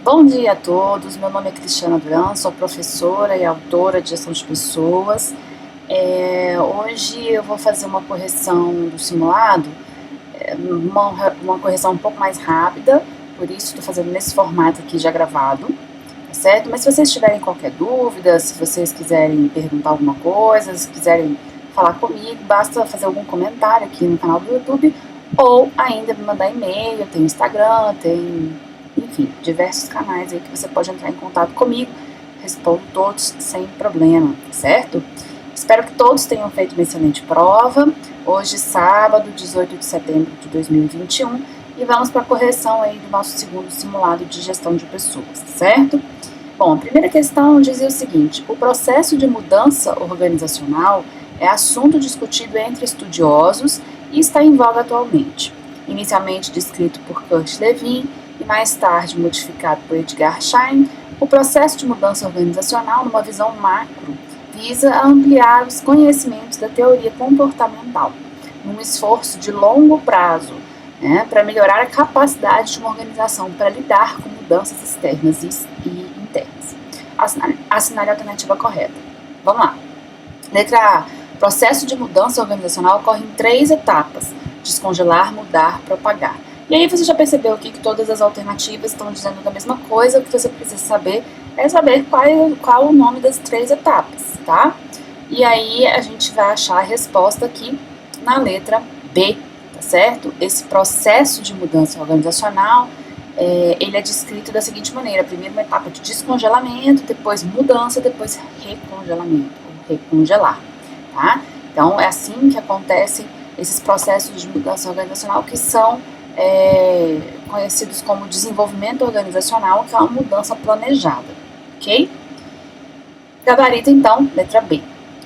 Bom dia a todos, meu nome é Cristiana Duran, sou professora e autora de gestão de pessoas. Hoje eu vou fazer uma correção do simulado, uma correção um pouco mais rápida, por isso estou fazendo nesse formato aqui já gravado, tá certo? Mas se vocês tiverem qualquer dúvida, se vocês quiserem perguntar alguma coisa, se quiserem falar comigo, basta fazer algum comentário aqui no canal do YouTube ou ainda me mandar e-mail, tem Instagram, enfim, diversos canais aí que você pode entrar em contato comigo, respondo todos sem problema, certo? Espero que todos tenham feito uma excelente prova, hoje sábado, 18 de setembro de 2021, e vamos para a correção aí do nosso segundo simulado de gestão de pessoas, certo? Bom, a primeira questão dizia o seguinte: o processo de mudança organizacional é assunto discutido entre estudiosos e está em voga atualmente. Inicialmente descrito por Kurt Lewin e mais tarde modificado por Edgar Schein, o processo de mudança organizacional, numa visão macro, visa ampliar os conhecimentos da teoria comportamental, num esforço de longo prazo, para melhorar a capacidade de uma organização para lidar com mudanças externas e internas. Assinale a alternativa correta. Vamos lá. Letra A. O processo de mudança organizacional ocorre em 3 etapas: descongelar, mudar, propagar. E aí você já percebeu aqui que todas as alternativas estão dizendo da mesma coisa. O que você precisa saber é saber qual o nome das 3 etapas, tá? E aí a gente vai achar a resposta aqui na letra B, tá certo? Esse processo de mudança organizacional, ele é descrito da seguinte maneira: primeiro uma etapa de descongelamento, depois mudança, depois recongelamento, ou recongelar, tá? Então é assim que acontecem esses processos de mudança organizacional, que são conhecidos como desenvolvimento organizacional, que é uma mudança planejada, ok? Gabarito, então, letra B.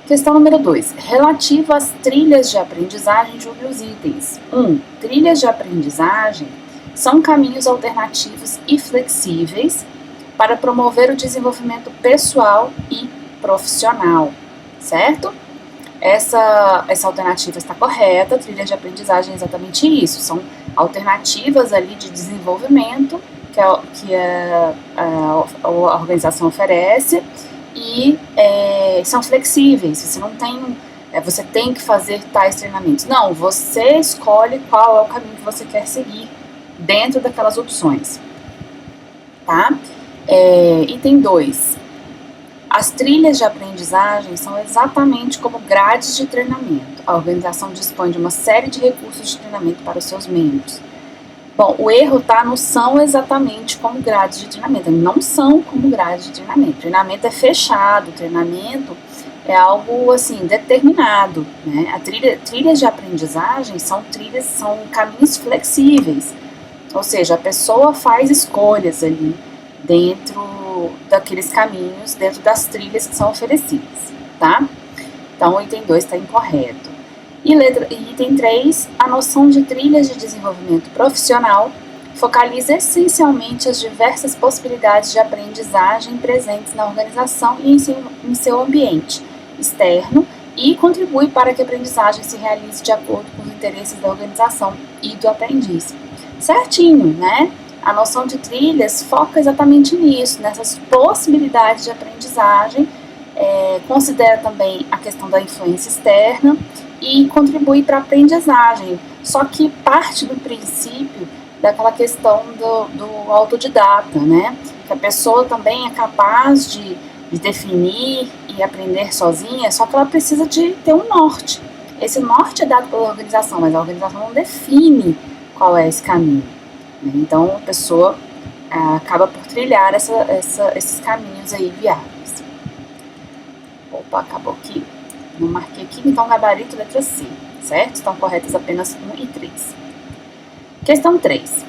Questão número 2. Relativo às trilhas de aprendizagem, julgue os itens. 1. Trilhas de aprendizagem são caminhos alternativos e flexíveis para promover o desenvolvimento pessoal e profissional, certo? Essa alternativa está correta. Trilhas de aprendizagem é exatamente isso, são alternativas ali de desenvolvimento que a organização oferece e são flexíveis. Você tem que fazer tais treinamentos. Não, você escolhe qual é o caminho que você quer seguir dentro daquelas opções, tá? Item 2. As trilhas de aprendizagem são exatamente como grades de treinamento. A organização dispõe de uma série de recursos de treinamento para os seus membros. Bom, o erro está no são exatamente como grades de treinamento. Não são como grades de treinamento. Treinamento é fechado, treinamento é algo assim determinado, né? Trilhas de aprendizagem são caminhos flexíveis. Ou seja, a pessoa faz escolhas ali dentro daqueles caminhos, dentro das trilhas que são oferecidas, tá? Então, o item 2 está incorreto. E item 3, a noção de trilhas de desenvolvimento profissional focaliza essencialmente as diversas possibilidades de aprendizagem presentes na organização e em seu ambiente externo e contribui para que a aprendizagem se realize de acordo com os interesses da organização e do aprendiz. Certinho, né? A noção de trilhas foca exatamente nisso, nessas possibilidades de aprendizagem, considera também a questão da influência externa e contribui para a aprendizagem, só que parte do princípio daquela questão do autodidata, né? Que a pessoa também é capaz de definir e aprender sozinha, só que ela precisa de ter um norte. Esse norte é dado pela organização, mas a organização não define qual é esse caminho. Então, a pessoa acaba por trilhar esses caminhos aí viáveis. Opa, acabou aqui. Não marquei aqui, então gabarito letra C, certo? Estão corretas apenas 1 e 3. Questão 3.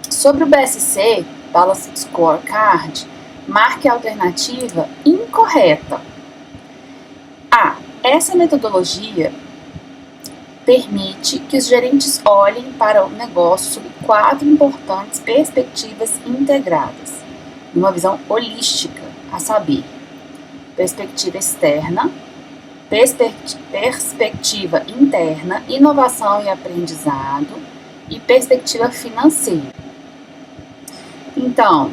Sobre o BSC, Balanced Scorecard, marque a alternativa incorreta. A. Essa metodologia permite que os gerentes olhem para o negócio sob 4 importantes perspectivas integradas, numa visão holística, a saber, perspectiva externa, perspectiva interna, inovação e aprendizado e perspectiva financeira. Então,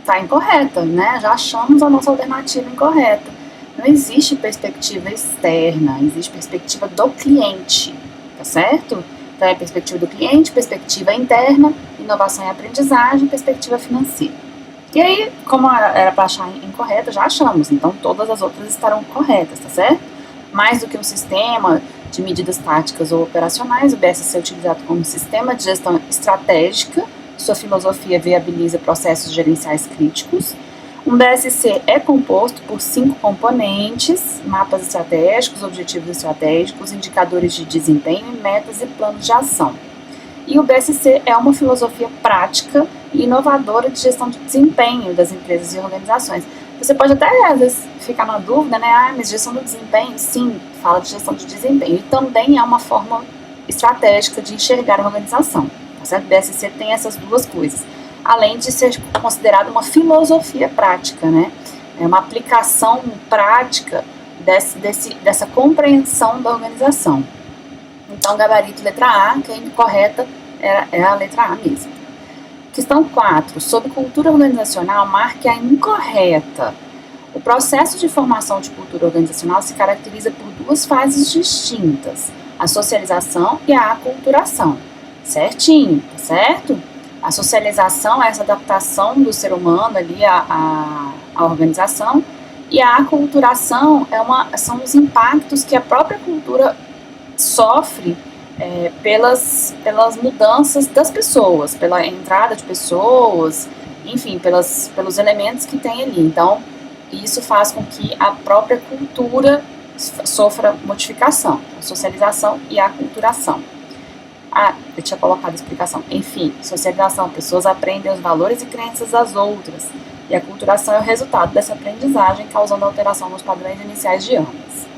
está incorreta, né? Já achamos a nossa alternativa incorreta. Não existe perspectiva externa, existe perspectiva do cliente, tá certo? Então é perspectiva do cliente, perspectiva interna, inovação e aprendizagem, perspectiva financeira. E aí, como era para achar incorreta, já achamos, então todas as outras estarão corretas, tá certo? Mais do que um sistema de medidas táticas ou operacionais, o BSC é utilizado como sistema de gestão estratégica. Sua filosofia viabiliza processos gerenciais críticos. Um BSC é composto por 5 componentes: mapas estratégicos, objetivos estratégicos, indicadores de desempenho, metas e planos de ação. E o BSC é uma filosofia prática e inovadora de gestão de desempenho das empresas e organizações. Você pode até, às vezes, ficar na dúvida, né? Mas gestão do desempenho, sim, fala de gestão de desempenho. E também é uma forma estratégica de enxergar a organização. Tá certo? O BSC tem essas duas coisas. Além de ser considerado uma filosofia prática, né? É uma aplicação prática dessa compreensão da organização. Então, gabarito letra A, que é incorreta, é a letra A mesmo. Questão 4. Sobre cultura organizacional, marque a incorreta. O processo de formação de cultura organizacional se caracteriza por 2 fases distintas: a socialização e a aculturação. Certinho, tá certo? A socialização é essa adaptação do ser humano ali à organização, e a aculturação são os impactos que a própria cultura sofre pelas mudanças das pessoas, pela entrada de pessoas, enfim, pelos elementos que tem ali. Então, isso faz com que a própria cultura sofra modificação, a socialização e a aculturação. Eu tinha colocado a explicação. Enfim, socialização, pessoas aprendem os valores e crenças das outras, e a aculturação é o resultado dessa aprendizagem, causando alteração nos padrões iniciais de ambas.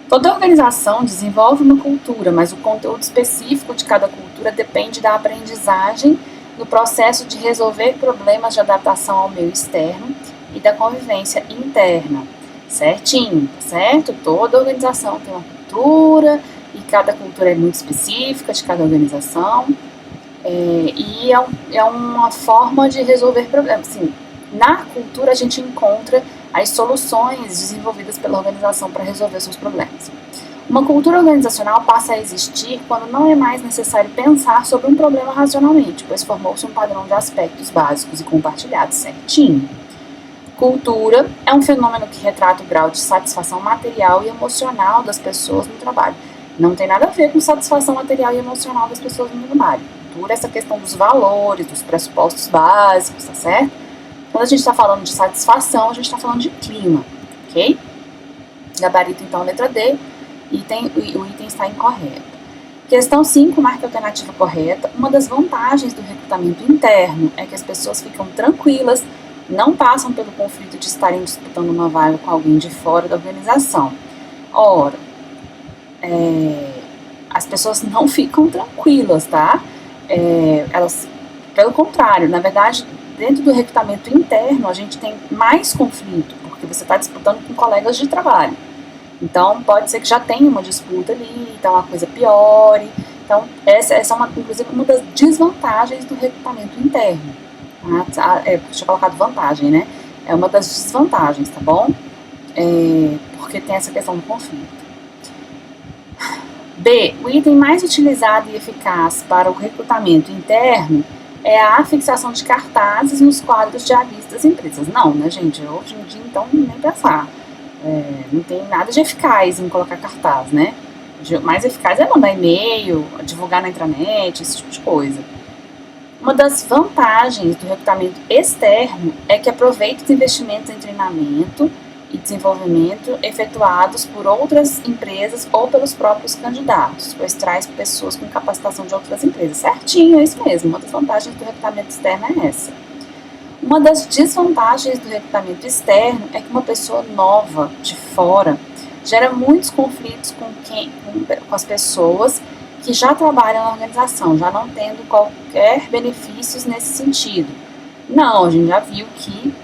Toda organização desenvolve uma cultura, mas o conteúdo específico de cada cultura depende da aprendizagem no processo de resolver problemas de adaptação ao meio externo e da convivência interna. Certinho, certo? Toda organização tem uma cultura e cada cultura é muito específica de cada organização, e é uma forma de resolver problemas. Assim, na cultura a gente encontra as soluções desenvolvidas pela organização para resolver seus problemas. Uma cultura organizacional passa a existir quando não é mais necessário pensar sobre um problema racionalmente, pois formou-se um padrão de aspectos básicos e compartilhados. Certinho. Cultura é um fenômeno que retrata o grau de satisfação material e emocional das pessoas no trabalho. Não tem nada a ver com satisfação material e emocional das pessoas no trabalho. Cultura é essa questão dos valores, dos pressupostos básicos, tá certo? Quando a gente está falando de satisfação, a gente está falando de clima, ok? Gabarito, então, letra D, o item está incorreto. Questão 5, marca a alternativa correta. Uma das vantagens do recrutamento interno é que as pessoas ficam tranquilas, não passam pelo conflito de estarem disputando uma vaga com alguém de fora da organização. Ora, as pessoas não ficam tranquilas, tá? Elas, pelo contrário, na verdade, dentro do recrutamento interno, a gente tem mais conflito, porque você está disputando com colegas de trabalho. Então, pode ser que já tenha uma disputa ali, então a coisa piore. Então, essa é, inclusive, uma das desvantagens do recrutamento interno. Tinha colocado vantagem, né? É uma das desvantagens, tá bom? Porque tem essa questão do conflito. B. O item mais utilizado e eficaz para o recrutamento interno é a afixação de cartazes nos quadros de aviso das empresas. Não, né, gente? Hoje em dia, então, nem pensar. Não tem nada de eficaz em colocar cartaz, né? O mais eficaz é mandar e-mail, divulgar na intranet, esse tipo de coisa. Uma das vantagens do recrutamento externo é que aproveita os investimentos em treinamento e desenvolvimento efetuados por outras empresas ou pelos próprios candidatos, pois traz pessoas com capacitação de outras empresas. Certinho, é isso mesmo. Uma das vantagens do recrutamento externo é essa. Uma das desvantagens do recrutamento externo é que uma pessoa nova, de fora, gera muitos conflitos com as pessoas que já trabalham na organização, já não tendo qualquer benefícios nesse sentido. Não, a gente já viu que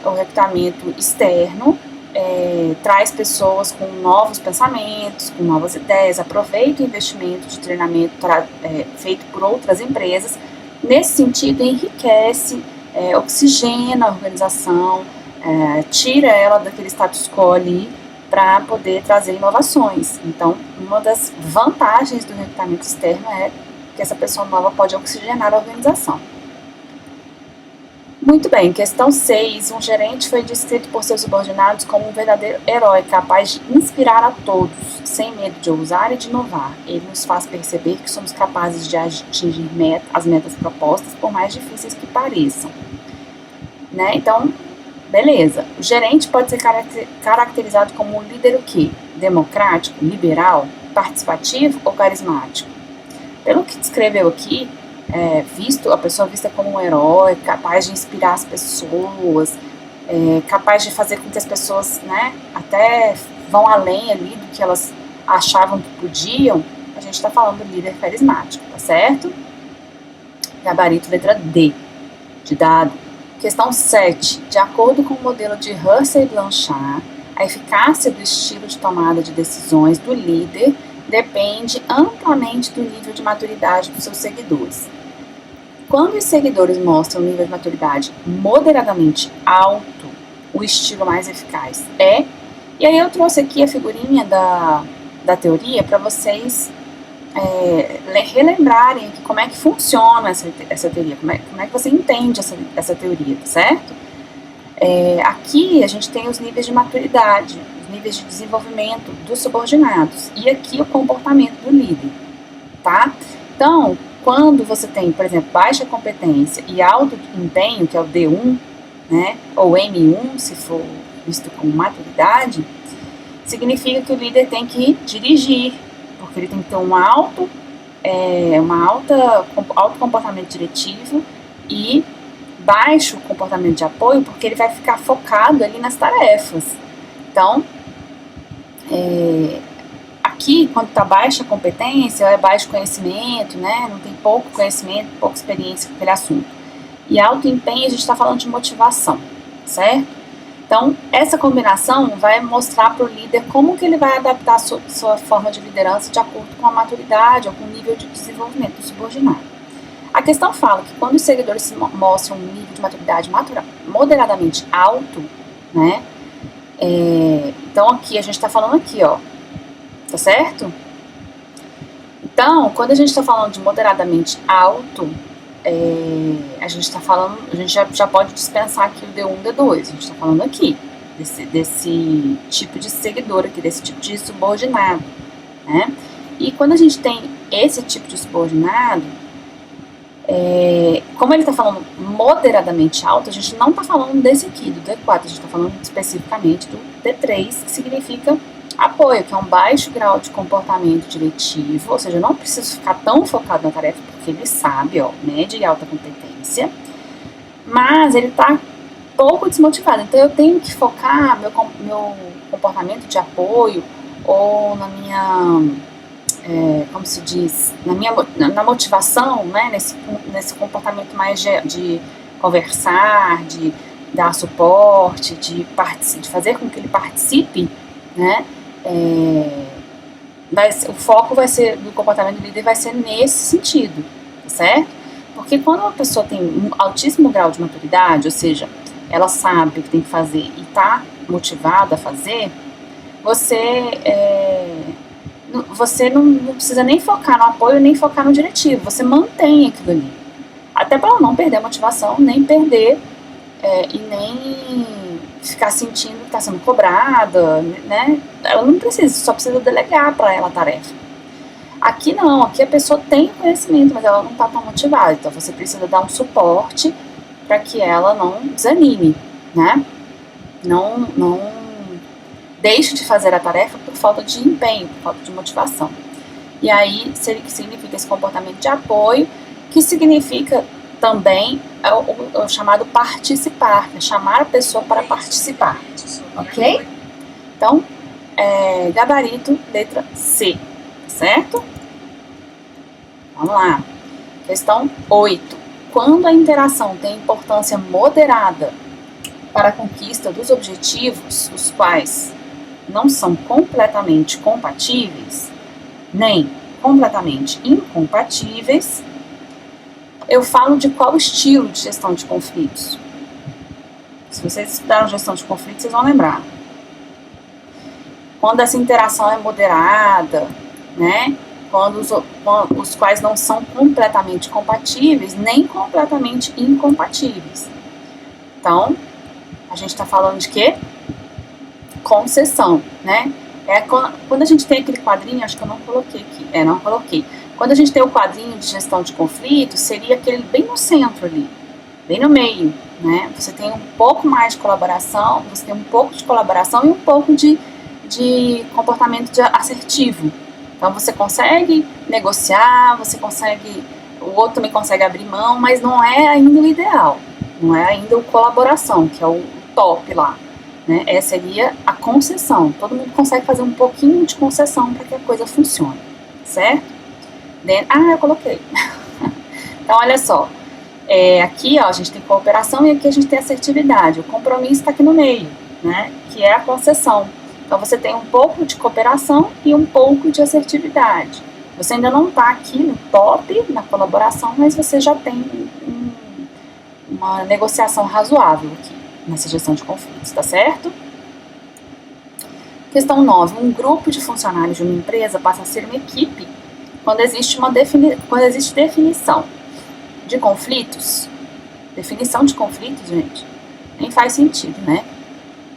o recrutamento externo traz pessoas com novos pensamentos, com novas ideias, aproveita o investimento de treinamento feito por outras empresas. Nesse sentido, enriquece oxigena a organização, tira ela daquele status quo ali para poder trazer inovações. Então, uma das vantagens do recrutamento externo é que essa pessoa nova pode oxigenar a organização. Muito bem, questão 6. Um gerente foi descrito por seus subordinados como um verdadeiro herói, capaz de inspirar a todos, sem medo de ousar e de inovar. Ele nos faz perceber que somos capazes de atingir as metas propostas, por mais difíceis que pareçam. Né? Então, beleza. O gerente pode ser caracterizado como um líder o quê? Democrático, liberal, participativo ou carismático? Pelo que descreveu aqui, a pessoa vista como um herói, capaz de inspirar as pessoas, capaz de fazer com que as pessoas, né, até vão além ali do que elas achavam que podiam. A gente está falando do líder carismático, tá certo? Gabarito letra D, de dado. Questão 7. De acordo com o modelo de Russell e Blanchard, a eficácia do estilo de tomada de decisões do líder depende amplamente do nível de maturidade dos seus seguidores. Quando os seguidores mostram um nível de maturidade moderadamente alto, o estilo mais eficaz é. E aí eu trouxe aqui a figurinha da teoria para vocês relembrarem aqui como é que funciona essa teoria, como é que você entende essa teoria, certo? Aqui a gente tem os níveis de maturidade, os níveis de desenvolvimento dos subordinados, e aqui o comportamento do líder, tá? Então, quando você tem, por exemplo, baixa competência e alto empenho, que é o D1, né, ou M1, se for visto como maturidade, significa que o líder tem que dirigir, porque ele tem que ter um alto comportamento diretivo e baixo comportamento de apoio, porque ele vai ficar focado ali nas tarefas. Então, aqui, quando está baixa competência, é baixo conhecimento, né? Não tem pouco conhecimento, pouca experiência com aquele assunto. E alto empenho, a gente está falando de motivação, certo? Então, essa combinação vai mostrar para o líder como que ele vai adaptar a sua forma de liderança de acordo com a maturidade ou com o nível de desenvolvimento do subordinado. A questão fala que quando os seguidores mostram um nível de maturidade moderadamente alto, né? Então, aqui, a gente está falando aqui, ó, tá certo? Então, quando a gente está falando de moderadamente alto, a gente já pode dispensar aqui o D1, D2, a gente está falando aqui, desse tipo de seguidor aqui, desse tipo de subordinado, né? E quando a gente tem esse tipo de subordinado, como ele está falando moderadamente alto, a gente não está falando desse aqui, do D4, a gente está falando especificamente do D3, que significa apoio, que é um baixo grau de comportamento diretivo, ou seja, eu não preciso ficar tão focado na tarefa, porque ele sabe, ó, média e alta competência, mas ele está pouco desmotivado, então eu tenho que focar meu comportamento de apoio, ou na minha, como se diz, na motivação, né, nesse comportamento mais de conversar, de dar suporte, de fazer com que ele participe, né, o foco vai ser do comportamento do líder, vai ser nesse sentido, certo? Porque quando uma pessoa tem um altíssimo grau de maturidade, ou seja, ela sabe o que tem que fazer e está motivada a fazer, você não precisa nem focar no apoio, nem focar no diretivo, você mantém aquilo ali. Até para ela não perder a motivação, nem perder e nem ficar sentindo que está sendo cobrada, né? Ela não precisa, só precisa delegar para ela a tarefa. Aqui não, aqui a pessoa tem conhecimento, mas ela não está tão motivada, então você precisa dar um suporte para que ela não desanime, né? Não deixe de fazer a tarefa por falta de empenho, por falta de motivação. E aí, significa esse comportamento de apoio, que significa também o chamado participar, né? Chamar a pessoa para participar, ok? Então, gabarito, letra C, certo? Vamos lá. Questão 8. Quando a interação tem importância moderada para a conquista dos objetivos, os quais não são completamente compatíveis, nem completamente incompatíveis, eu falo de qual estilo de gestão de conflitos. Se vocês estudaram gestão de conflitos, vocês vão lembrar. Quando essa interação é moderada, né? Quando os quais não são completamente compatíveis, nem completamente incompatíveis. Então, a gente está falando de quê? Concessão, né? Quando a gente tem aquele quadrinho, acho que eu não coloquei aqui, não coloquei. Quando a gente tem o quadrinho de gestão de conflitos, seria aquele bem no centro ali, bem no meio, né? Você tem um pouco mais de colaboração, você tem um pouco de colaboração e um pouco de comportamento assertivo. Então você consegue negociar, o outro também consegue abrir mão, mas não é ainda o ideal, não é ainda o colaboração, que é o top lá, né? Essa seria a concessão. Todo mundo consegue fazer um pouquinho de concessão para que a coisa funcione, certo? Eu coloquei. Então olha só, aqui ó, a gente tem cooperação e aqui a gente tem assertividade. O compromisso está aqui no meio, né? Que é a concessão. Então, você tem um pouco de cooperação e um pouco de assertividade. Você ainda não está aqui no top, na colaboração, mas você já tem uma negociação razoável aqui, nessa gestão de conflitos, tá certo? Questão 9. Um grupo de funcionários de uma empresa passa a ser uma equipe quando existe definição de conflitos. Definição de conflitos, gente, nem faz sentido, né?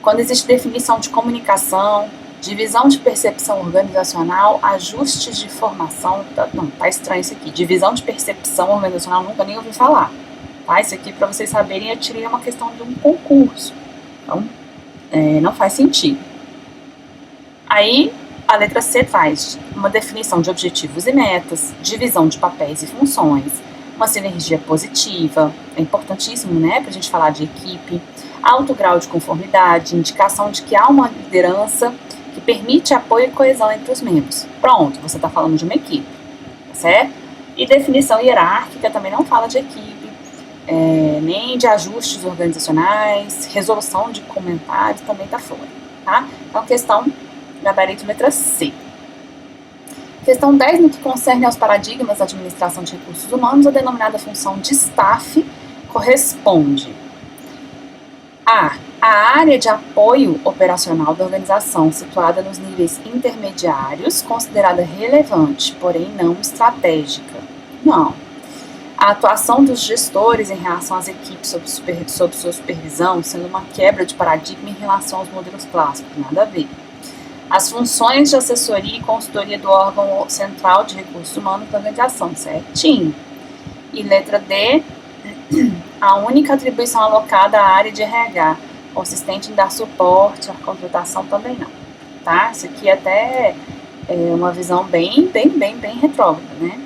Quando existe definição de comunicação, divisão de percepção organizacional, ajustes de formação, tá estranho isso aqui, divisão de percepção organizacional, nunca nem ouvi falar, tá? Isso aqui, para vocês saberem, eu tirei uma questão de um concurso, então, não faz sentido. Aí, a letra C traz uma definição de objetivos e metas, divisão de papéis e funções, uma sinergia positiva, é importantíssimo, né, pra gente falar de equipe, alto grau de conformidade, indicação de que há uma liderança que permite apoio e coesão entre os membros. Pronto, você está falando de uma equipe, certo? E definição hierárquica também não fala de equipe, nem de ajustes organizacionais, resolução de comentários também está fora, tá? Então, questão gabarito letra C. Questão 10, no que concerne aos paradigmas da administração de recursos humanos, a denominada função de staff corresponde a área de apoio operacional da organização, situada nos níveis intermediários, considerada relevante, porém não estratégica. Não. A atuação dos gestores em relação às equipes sob sua supervisão, sendo uma quebra de paradigma em relação aos modelos clássicos, nada a ver. As funções de assessoria e consultoria do órgão central de recursos humanos da organização, certinho. E letra D, a única atribuição alocada à área de RH, consistente em dar suporte à contratação também não, tá? Isso aqui até é uma visão bem retrógrada, né?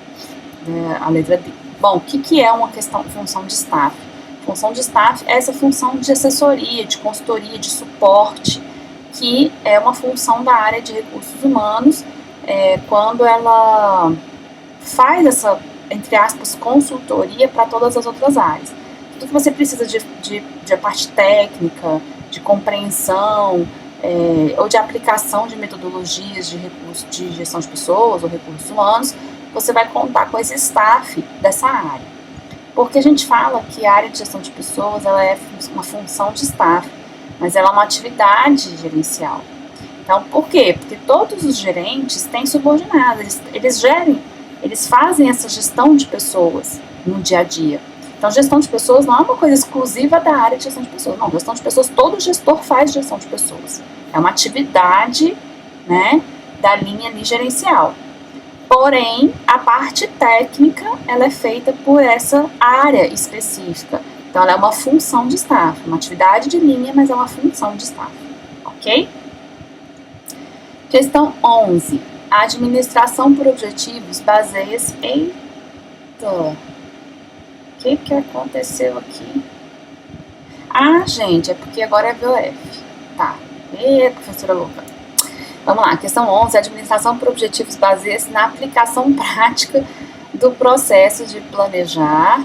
A letra D. Bom, o que é uma função de staff? Função de staff é essa função de assessoria, de consultoria, de suporte, que é uma função da área de recursos humanos, quando ela faz essa, entre aspas, consultoria para todas as outras áreas. Tudo que você precisa de parte técnica, de compreensão, ou de aplicação de metodologias de gestão de pessoas ou recursos humanos, você vai contar com esse staff dessa área. Porque a gente fala que a área de gestão de pessoas ela é uma função de staff, mas ela é uma atividade gerencial. Então, por quê? Porque todos os gerentes têm subordinados, eles fazem essa gestão de pessoas no dia a dia. Então, gestão de pessoas não é uma coisa exclusiva da área de gestão de pessoas. Não, gestão de pessoas, todo gestor faz gestão de pessoas. É uma atividade, né, da linha ali gerencial. Porém, a parte técnica, ela é feita por essa área específica. Então, ela é uma função de staff, uma atividade de linha, mas é uma função de staff, ok? Questão 11. A administração por objetivos baseia-se em... O que aconteceu aqui? Ah, gente, é porque agora é VOF. Tá. Professora louca. Vamos lá, questão 11. A administração por objetivos baseia-se na aplicação prática do processo de planejar,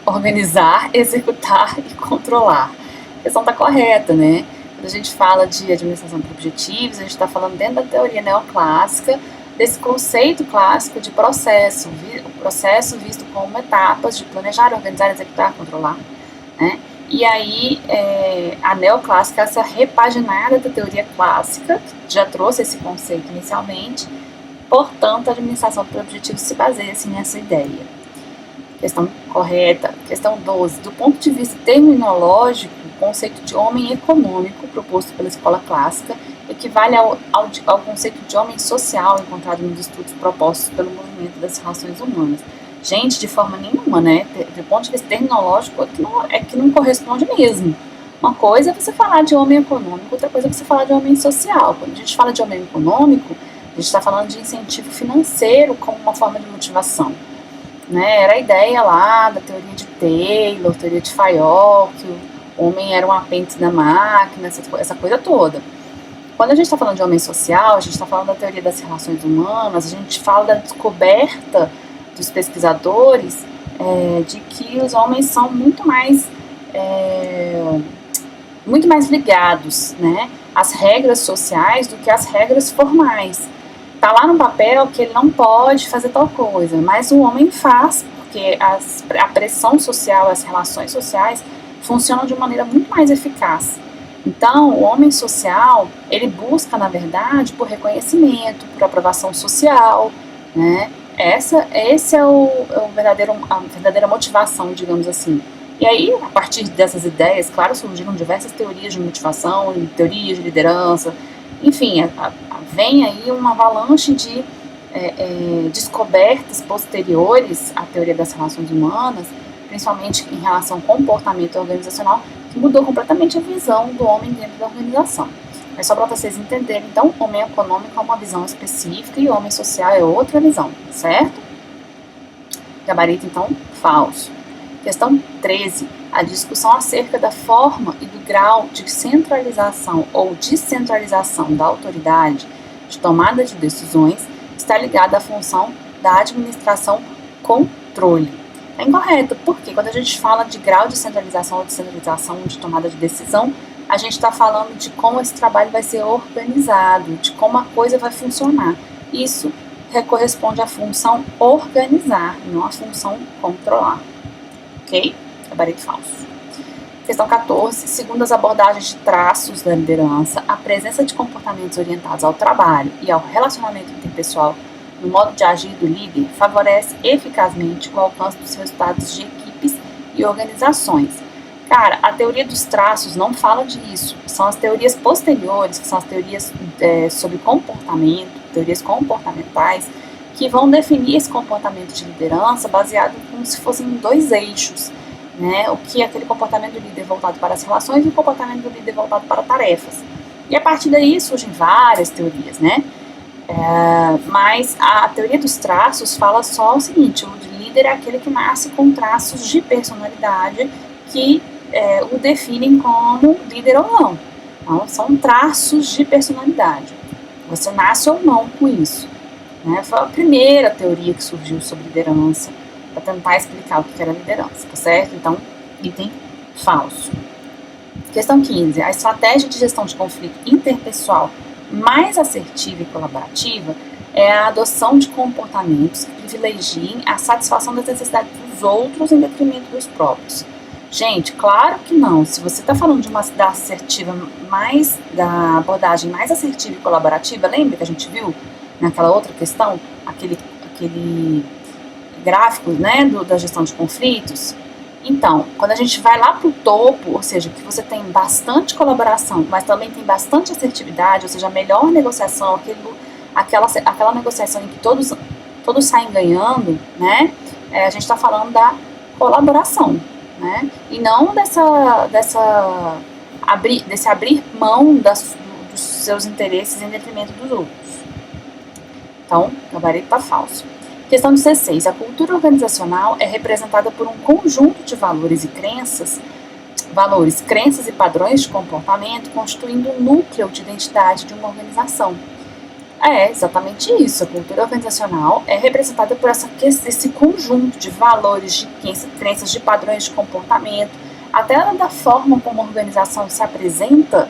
organizar, executar e controlar. A questão está correta, né? Quando a gente fala de administração por objetivos, a gente está falando dentro da teoria neoclássica desse conceito clássico de processo, o processo visto como etapas de planejar, organizar, executar, controlar, né? E aí, a neoclássica, essa repaginada da teoria clássica, que já trouxe esse conceito inicialmente, portanto, a administração por objetivos se baseia assim, nessa ideia. Questão correta. Questão 12. Do ponto de vista terminológico, o conceito de homem econômico, proposto pela escola clássica, equivale ao conceito de homem social encontrado nos estudos propostos pelo movimento das relações humanas. Gente, de forma nenhuma, né? Do ponto de vista terminológico, é que não corresponde mesmo. Uma coisa é você falar de homem econômico, outra coisa é você falar de homem social. Quando a gente fala de homem econômico, a gente está falando de incentivo financeiro como uma forma de motivação. Né? Era a ideia lá da teoria de Taylor, teoria de Fayol, que o homem era um apêndice da máquina, essa coisa toda. Quando a gente está falando de homem social, a gente está falando da teoria das relações humanas, a gente fala da descoberta dos pesquisadores de que os homens são muito mais ligados, né, às regras sociais do que às regras formais. Está lá no papel que ele não pode fazer tal coisa, mas o homem faz, porque a pressão social, as relações sociais funcionam de uma maneira muito mais eficaz. Então, o homem social, ele busca, na verdade, por reconhecimento, por aprovação social, né? Esse é a verdadeira motivação, digamos assim. E aí, a partir dessas ideias, claro, surgiram diversas teorias de motivação, teorias de liderança, enfim, vem aí uma avalanche de descobertas posteriores à teoria das relações humanas, principalmente em relação ao comportamento organizacional, que mudou completamente a visão do homem dentro da organização. Mas só para vocês entenderem, então, homem econômico é uma visão específica e homem social é outra visão, certo? Gabarito, então, falso. Questão 13. A discussão acerca da forma e do grau de centralização ou descentralização da autoridade de tomada de decisões está ligada à função da administração controle. É incorreto, porque quando a gente fala de grau de centralização ou descentralização de tomada de decisão, a gente está falando de como esse trabalho vai ser organizado, de como a coisa vai funcionar. Isso corresponde à função organizar, não à função controlar. Ok? Gabarito falso. Questão 14. Segundo as abordagens de traços da liderança, a presença de comportamentos orientados ao trabalho e ao relacionamento interpessoal no modo de agir do líder favorece eficazmente o alcance dos resultados de equipes e organizações. Cara, a teoria dos traços não fala disso. São as teorias posteriores, que são as teorias sobre comportamento, teorias comportamentais, que vão definir esse comportamento de liderança baseado como se fossem dois eixos, né? O que é aquele comportamento do líder voltado para as relações e o comportamento do líder voltado para tarefas. E a partir daí surgem várias teorias, né? Mas a teoria dos traços fala só o seguinte: o líder é aquele que nasce com traços de personalidade que o definem como líder ou não. Então, são traços de personalidade. Você nasce ou não com isso. Né? Foi a primeira teoria que surgiu sobre liderança, para tentar explicar o que era liderança, tá certo? Então, item falso. Questão 15. A estratégia de gestão de conflito interpessoal mais assertiva e colaborativa é a adoção de comportamentos que privilegiem a satisfação das necessidades dos outros em detrimento dos próprios. Gente, claro que não. Se você está falando de da abordagem mais assertiva e colaborativa, lembra que a gente viu naquela outra questão, aquele gráfico, né, da gestão de conflitos? Então, quando a gente vai lá para o topo, ou seja, que você tem bastante colaboração, mas também tem bastante assertividade, ou seja, a melhor negociação, aquela negociação em que todos saem ganhando, né, a gente está falando da colaboração, né, e não desse abrir mão dos seus interesses em detrimento dos outros. Então, gabarito está falso. Questão 16. A cultura organizacional é representada por um conjunto de valores, crenças e padrões de comportamento, constituindo o núcleo de identidade de uma organização. É exatamente isso. A cultura organizacional é representada por esse conjunto de valores, de crenças, de padrões de comportamento, até da forma como a organização se apresenta,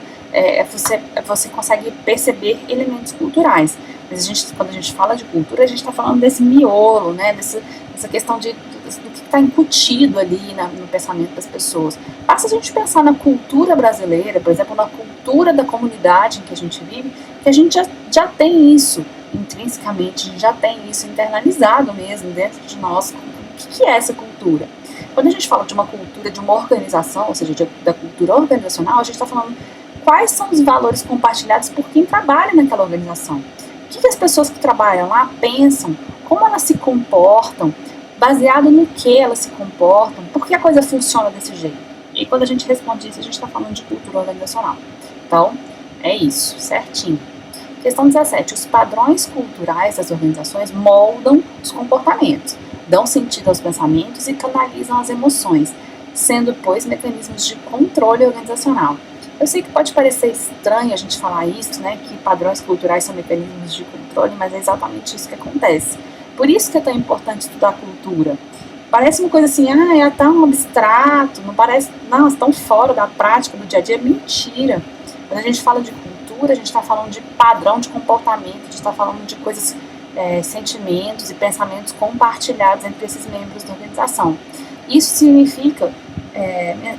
você consegue perceber elementos culturais. Mas quando a gente fala de cultura, a gente está falando desse miolo, né, dessa questão do que está incutido ali no pensamento das pessoas. Basta a gente pensar na cultura brasileira, por exemplo, na cultura da comunidade em que a gente vive, que a gente já tem isso intrinsecamente, a gente já tem isso internalizado mesmo dentro de nós. O que é essa cultura? Quando a gente fala de uma cultura, de uma organização, ou seja, da cultura organizacional, a gente está falando quais são os valores compartilhados por quem trabalha naquela organização. O que as pessoas que trabalham lá pensam, como elas se comportam, baseado no que elas se comportam, por que a coisa funciona desse jeito. E quando a gente responde isso, a gente está falando de cultura organizacional. Então, é isso, certinho. Questão 17. Os padrões culturais das organizações moldam os comportamentos, dão sentido aos pensamentos e canalizam as emoções, sendo, pois, mecanismos de controle organizacional. Eu sei que pode parecer estranho a gente falar isso, né, que padrões culturais são mecanismos de controle, mas é exatamente isso que acontece. Por isso que é tão importante estudar cultura. Parece uma coisa assim, é tão abstrato, não parece, não, é tão fora da prática, do dia a dia. Mentira. Quando a gente fala de cultura, a gente está falando de padrão de comportamento, a gente está falando de coisas, sentimentos e pensamentos compartilhados entre esses membros da organização. Isso significa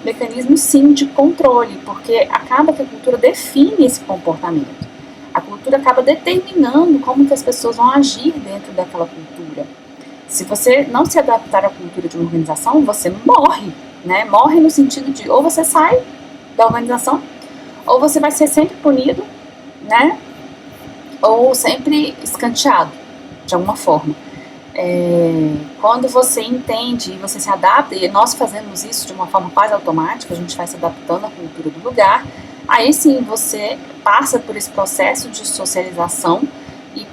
mecanismo, sim, de controle, porque acaba que a cultura define esse comportamento. A cultura acaba determinando como que as pessoas vão agir dentro daquela cultura. Se você não se adaptar à cultura de uma organização, você morre, né? Morre no sentido de ou você sai da organização, ou você vai ser sempre punido, né? Ou sempre escanteado, de alguma forma. Quando você entende e você se adapta, e nós fazemos isso de uma forma quase automática, a gente vai se adaptando à cultura do lugar, aí sim você passa por esse processo de socialização e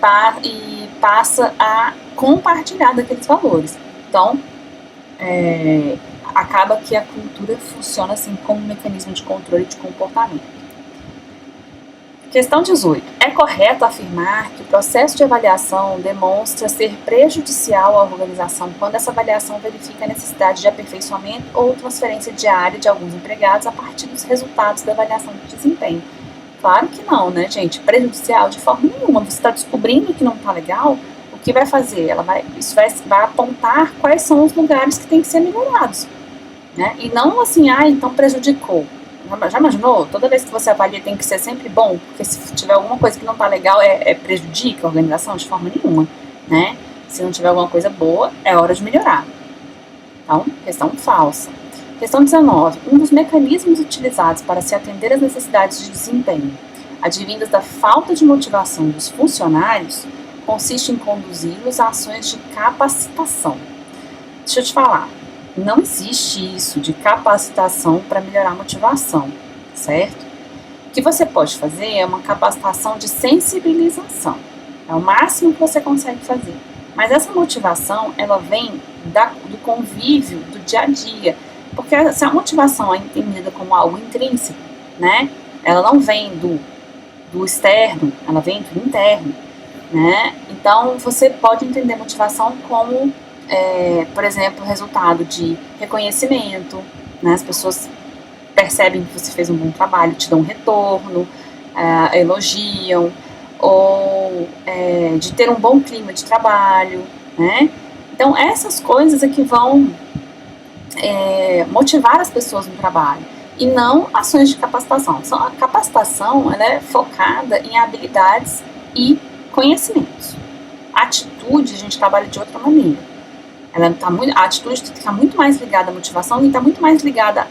passa a compartilhar daqueles valores. Então, acaba que a cultura funciona assim como um mecanismo de controle de comportamento. Questão 18. É correto afirmar que o processo de avaliação demonstra ser prejudicial à organização quando essa avaliação verifica a necessidade de aperfeiçoamento ou transferência diária de alguns empregados a partir dos resultados da avaliação de desempenho? Claro que não, né, gente? Prejudicial de forma nenhuma. Você está descobrindo que não está legal, o que vai fazer? Isso vai apontar quais são os lugares que têm que ser melhorados, né? E não assim, então prejudicou. Já imaginou? Toda vez que você avalia tem que ser sempre bom, porque se tiver alguma coisa que não está legal, prejudica a organização de forma nenhuma, né? Se não tiver alguma coisa boa, é hora de melhorar. Então, questão falsa. Questão 19. Um dos mecanismos utilizados para se atender às necessidades de desempenho advindas da falta de motivação dos funcionários consiste em conduzi-los a ações de capacitação. Deixa eu te falar. Não existe isso de capacitação para melhorar a motivação, certo? O que você pode fazer é uma capacitação de sensibilização. É o máximo que você consegue fazer. Mas essa motivação, ela vem do convívio, do dia a dia. Porque se a motivação é entendida como algo intrínseco, né? Ela não vem do externo, ela vem do interno, né? Então, você pode entender motivação como por exemplo, resultado de reconhecimento, né? As pessoas percebem que você fez um bom trabalho, te dão um retorno, elogiam, ou de ter um bom clima de trabalho, né? Então, essas coisas é que vão motivar as pessoas no trabalho, e não ações de capacitação. A capacitação, ela é focada em habilidades e conhecimentos. A atitude, a gente trabalha de outra maneira. A atitude está muito mais ligada à motivação e está muito mais ligada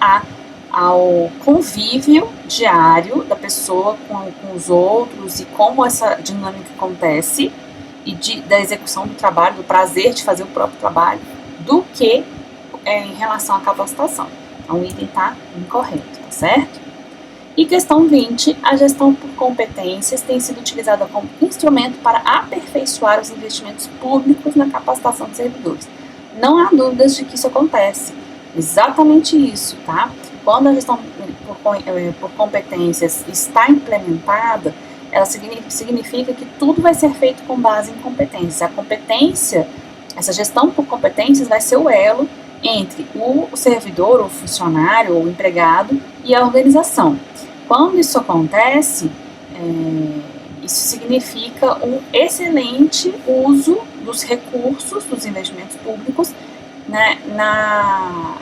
ao convívio diário da pessoa com os outros e como essa dinâmica acontece e da execução do trabalho, do prazer de fazer o próprio trabalho, do que em relação à capacitação. Então, o item está incorreto, tá certo? E questão 20, a gestão por competências tem sido utilizada como instrumento para aperfeiçoar os investimentos públicos na capacitação de servidores. Não há dúvidas de que isso acontece. Exatamente isso, tá? Quando a gestão por competências está implementada, ela significa que tudo vai ser feito com base em competências. A competência, essa gestão por competências vai ser o elo entre o servidor, o funcionário, ou o empregado e a organização. Quando isso acontece, isso significa um excelente uso dos recursos, dos investimentos públicos, né, uma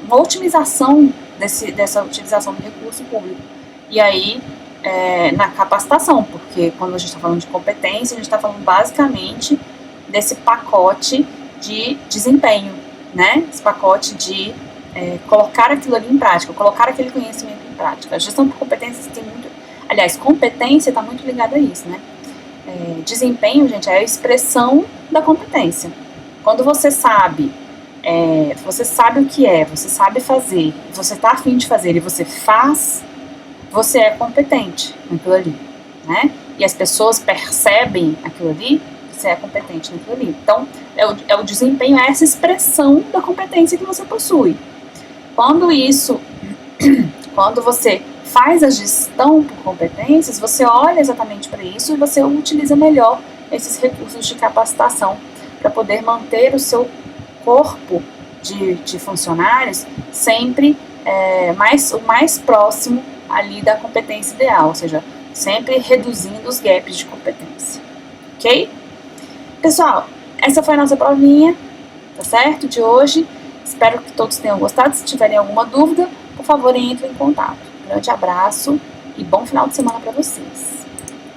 otimização dessa utilização do recurso público. E aí, na capacitação, porque quando a gente está falando de competência, a gente está falando basicamente desse pacote de desempenho, né? Esse pacote de colocar aquilo ali em prática, colocar aquele conhecimento em prática. A gestão por competências tem muito... Aliás, competência está muito ligada a isso, né? Desempenho, gente, é a expressão da competência. Quando você sabe o que você sabe fazer, você está a fim de fazer e você faz, você é competente naquilo ali, né? E as pessoas percebem aquilo ali, você é competente naquilo ali. Então, o desempenho, é essa expressão da competência que você possui. Quando você faz a gestão por competências, você olha exatamente para isso e você utiliza melhor esses recursos de capacitação para poder manter o seu corpo de funcionários sempre o mais próximo ali da competência ideal, ou seja, sempre reduzindo os gaps de competência, ok? Pessoal, essa foi a nossa provinha, tá certo, de hoje. Espero que todos tenham gostado. Se tiverem alguma dúvida, por favor, entrem em contato. Grande abraço e bom final de semana para vocês.